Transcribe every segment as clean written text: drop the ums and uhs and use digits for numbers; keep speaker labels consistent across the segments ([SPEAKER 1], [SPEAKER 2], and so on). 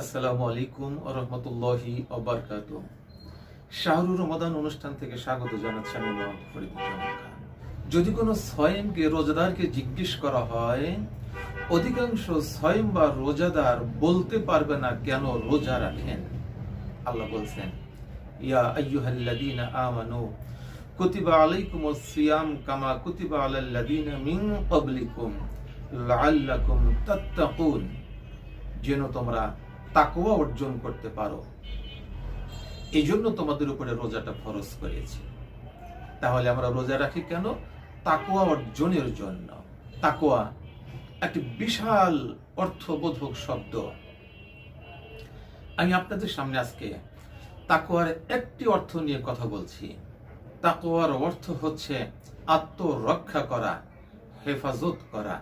[SPEAKER 1] আসসালামু আলাইকুম ওয়া রাহমাতুল্লাহি ওয়া বারাকাতুহু। শাহরুর রমাদান অনুষ্ঠান থেকে স্বাগত জানাচ্ছি আমি মোহাম্মদ ফরিদুজ্জামান খান। যদি কোনো সয়েমকে রোজাদারকে জিজ্ঞেস করা হয়, অধিকাংশ সয়েম বা রোজাদার বলতে পারবে না কেন রোজা রাখেন। আল্লাহ বলছেন, ইয়া আইয়ুহাল্লাযীনা আমানু কুতিবা আলাইকুমুস সিয়াম কামা কুতিবা আলাল্লাযীনা মিন ক্বাবলিকুম লাআল্লাকুম তাত্তাকুন, যেন তোমরা তাকওয়া অর্জন করতে পারো, এই জন্য তোমাদের উপরে রোজাটা ফরজ করেছি। তাহলে আমরা রোজা রাখি কেন? তাকওয়া অর্জনের জন্য। তাকওয়া একটি বিশাল অর্থবোধক শব্দ। আমি আপনাদের সামনে আজকে তাকওয়ার একটি অর্থ নিয়ে কথা বলছি। তাকওয়ার অর্থ হচ্ছে আত্মরক্ষা করা, হেফাজত করা,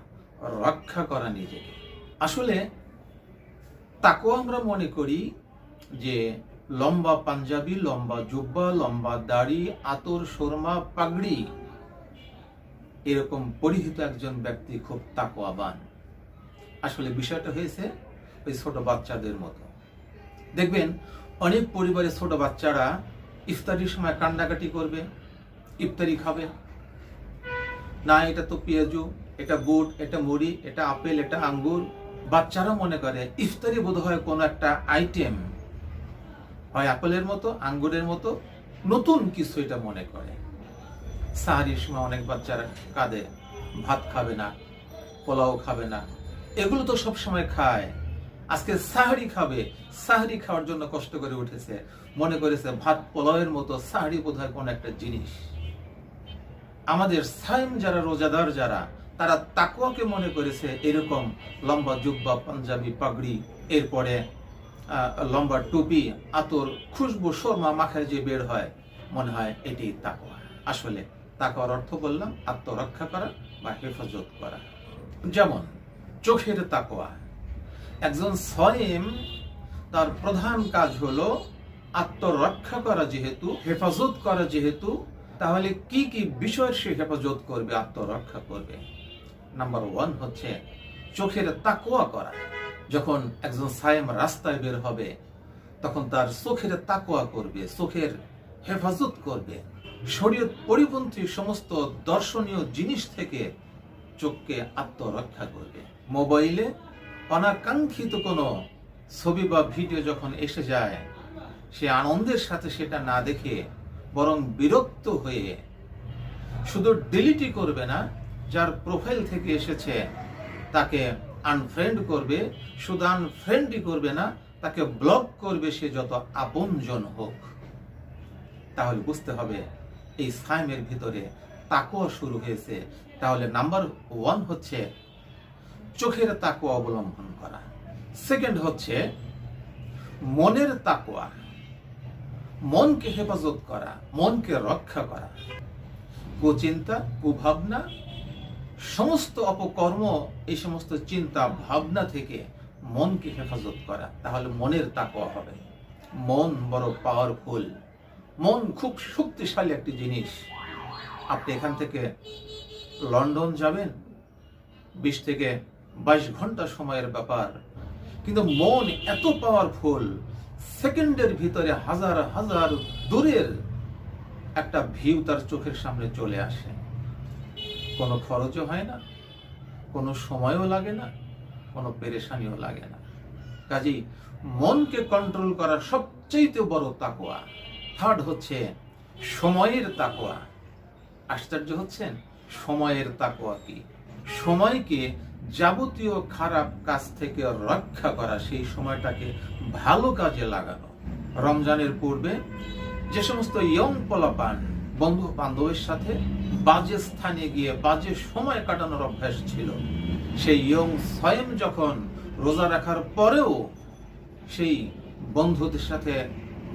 [SPEAKER 1] রক্ষা করা নিজেকে। আসলে তাকওয়া আমরা মনে করি যে লম্বা পাঞ্জাবি, লম্বা জুব্বা, লম্বা দাড়ি, আতর, সুরমা, পাগড়ি এরকম পরিহিত একজন ব্যক্তি খুব তাকওয়াবান। আসলে বিষয়টা হয়েছে ওই ছোট বাচ্চাদের মতো। দেখবেন অনেক পরিবারে ছোট বাচ্চারা ইফতারির সময় কান্নাকাটি করবে, ইফতারি খাবে না, এটা তো পেঁয়াজু, এটা বুট, এটা মুড়ি, এটা আপেল, এটা আঙ্গুর। বাচ্চারা মনে করে ইফতারি বোধহয় কোনো একটা আইটেম, হয় আপেলের মতো, আঙ্গুরের মতো নতুন কিছু এটা মনে করে। সাহারির সময় অনেক বাচ্চারা কাঁদে, ভাত খাবে না, পোলাও খাবে না, এগুলো তো সব সময় খায়, আজকে সাহারি খাবে। সাহারি খাওয়ার জন্য কষ্ট করে উঠেছে, মনে করেছে ভাত পোলাওয়ের মতো সাহারি বোধহয় কোন একটা জিনিস। আমাদের সাইম যারা, রোজাদার যারা, তারা তাকওয়াকে মনে করেছে এরকম লম্বা জুব্বা, পাঞ্জাবি, পাগড়ি, এরপরে লম্বা টুপি, আতর, খুশবু, শর্মা মাখায় যে বের হয়, মনে হয় এটি তাকওয়া। আসলে তাকওয়ার অর্থ বললাম আত্মরক্ষা করা বা হেফাজত করা। যেমন চোখের তাকওয়া। একজন সাইম, তার প্রধান কাজ হলো আত্মরক্ষা করা, যেহেতু হেফাজত করা যেহেতু, তাহলে কি কি বিষয়ের সে হেফাজত করবে, আত্মরক্ষা করবে? নাম্বার 1 হচ্ছে চোখের তাকওয়া করা। যখন একজন সায়েম রাস্তায় বের হবে, তখন তার চোখের তাকওয়া করবে, চোখের হেফাজত করবে। শরীয়ত পরিপন্থী সমস্ত দর্শনীয় জিনিস থেকে চোখকে আত্মরক্ষা করবে। মোবাইলে অনাকাঙ্ক্ষিত কোনো ছবি বা ভিডিও যখন এসে যায়, সে আনন্দের সাথে সেটা না দেখে বরং বিরক্ত হয়ে শুধু ডিলিটই করবে না, যার প্রোফাইল থেকে এসেছে তাকে আনফ্রেন্ড করবে, শুধু আনফ্রেন্ডই করবে না, তাকে ব্লক করবে, সে যত আপনজন হোক। তাহলে বুঝতে হবে এই সাইমের ভিতরে তাকওয়া শুরু হয়েছে। তাহলে নাম্বার 1 হচ্ছে চোখের তাকওয়া অবলম্বন করা। সেকেন্ড হচ্ছে মনের তাকওয়া, মনকে হেফাজত করা, মনকে রক্ষা করা। কুচিন্তা, কুভাবনা, সমস্ত অপকর্ম, এই সমস্ত চিন্তা ভাবনা থেকে মনকে হেফাজত করা। তাহলে মনের তাকওয়া হবে। মন বড় পাওয়ারফুল, মন খুব শক্তিশালী একটি জিনিস। আপনি এখান থেকে লন্ডন যাবেন, 20 থেকে 22 ঘন্টা সময়ের ব্যাপার, কিন্তু মন এত পাওয়ারফুল, সেকেন্ডের ভিতরে হাজার হাজার দূরের একটা ভিউ তার চোখের সামনে চলে আসে। কোনো খরচও হয় না, কোনো সময়ও লাগে না, কোনো পেরেশানিও লাগে না। কাজেই মনকে কন্ট্রোল করার সবচেয়ে বড় তাকওয়া। থার্ড হচ্ছে সময়ের তাকওয়া। আশ্চর্য হচ্ছেন, সময়ের তাকওয়া কি? সময়কে যাবতীয় খারাপ কাজ থেকে রক্ষা করা, সেই সময়টাকে ভালো কাজে লাগানো। রমজানের পূর্বে যে সমস্ত ইয়ং পোলাপান বন্ধু বান্ধবের সাথে বাজে স্থানে গিয়ে বাজে সময় কাটানোর অভ্যাস ছিল, সেই ইয়ং সায়েম যখন রোজা রাখার পরেও সেই বন্ধুদের সাথে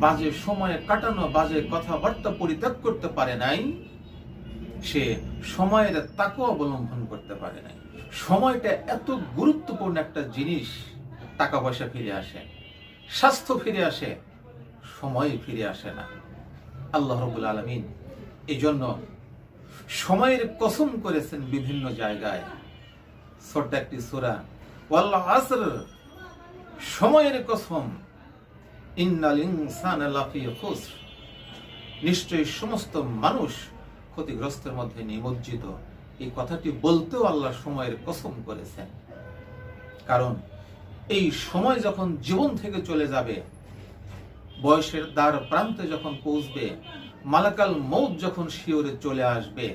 [SPEAKER 1] বাজে সময় কাটানো, বাজে কথাবার্তা পরিত্যাগ করতে পারে নাই, সে সময়ের তাকওয়া অবলম্বন করতে পারে নাই। সময়টা এত গুরুত্বপূর্ণ একটা জিনিস। টাকা পয়সা ফিরে আসে, স্বাস্থ্য ফিরে আসে, সময় ফিরে আসে না। আল্লাহ রাব্বুল আলামিন এই জন্য সময়ের কসম করেছেন বিভিন্ন জায়গায়। ছোট্ট একটি সূরা ওয়াল আসর, সময়ের কসম, ইন্নাল ইনসানা লাফি খুসর, নিশ্চয়ই সমস্ত মানুষ ক্ষতিগ্রস্তের মধ্যে নিমজ্জিত। এই কথাটি বলতেও আল্লাহ সময়ের কসম করেছেন, কারণ এই সময় যখন জীবন থেকে চলে যাবে, বয়সের দ্বার প্রান্তে যখন পৌঁছবে, মালাকাল মউত যখন শিওরে চলে আসবে,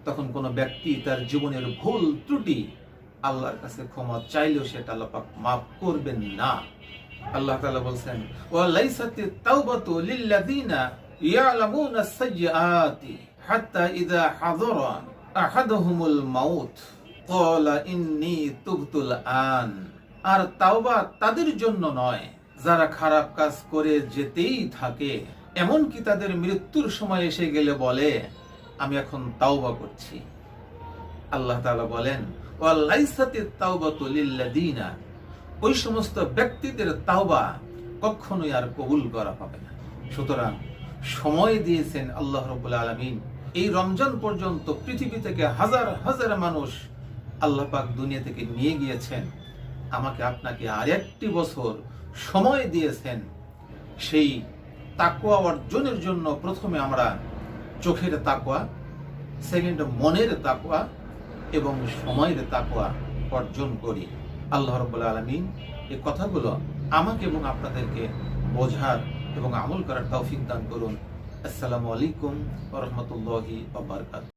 [SPEAKER 1] তখন কোন ব্যক্তি তার জীবনের ভুল ত্রুটি আল্লাহর কাছে ক্ষমা চাইলেও সেটা আল্লাহ পাক মাফ করবেন না। আল্লাহ তাআলা বলছেন, ওয়া লাইসাতিত তাওবাতু লিল্লাযিনা ইয়ালামুনা সাইয়্যাতি হাত্তা ইযা হাযারা আহাদাহুমুল মাউত ক্বালা ইন্নী তুবতুল আন। আর তাওবা তাদের জন্য নয় যারা খারাপ কাজ করে যেতেই থাকে, এমনকি তাদের মৃত্যুর সময় এসে গেলে বলে আমি এখন তাওবা করছি। আল্লাহ তাআলা বলেন, ওয়া লাইসাতিত তাওবাতু লিল্লাযিনা, ওই সমস্ত ব্যক্তিদের তাওবা কখনোই আর কবুল করা হবে না। সুতরাং সময় দিয়েছেন আল্লাহ রাব্বুল আলামিন। এই রমজান পর্যন্ত পৃথিবী থেকে হাজার হাজার মানুষ আল্লাহ পাক দুনিয়া থেকে নিয়ে গিয়েছেন, আমাকে আপনাকে আরেকটি বছর সময় দিয়েছেন। সেই তাকওয়া অর্জনের জন্য প্রথমে আমরা চোখের তাকওয়া, সেকেন্ড মনের তাকওয়া এবং সময়ের তাকওয়া অর্জন করি। আল্লাহ রাব্বুল আলামিন এই কথাগুলো আমাকে এবং আপনাদেরকে বোঝার এবং আমল করার তৌফিক দান করুন। আসসালামু আলাইকুম ওয়া রাহমাতুল্লাহি ওয়া বারাকাতুহু।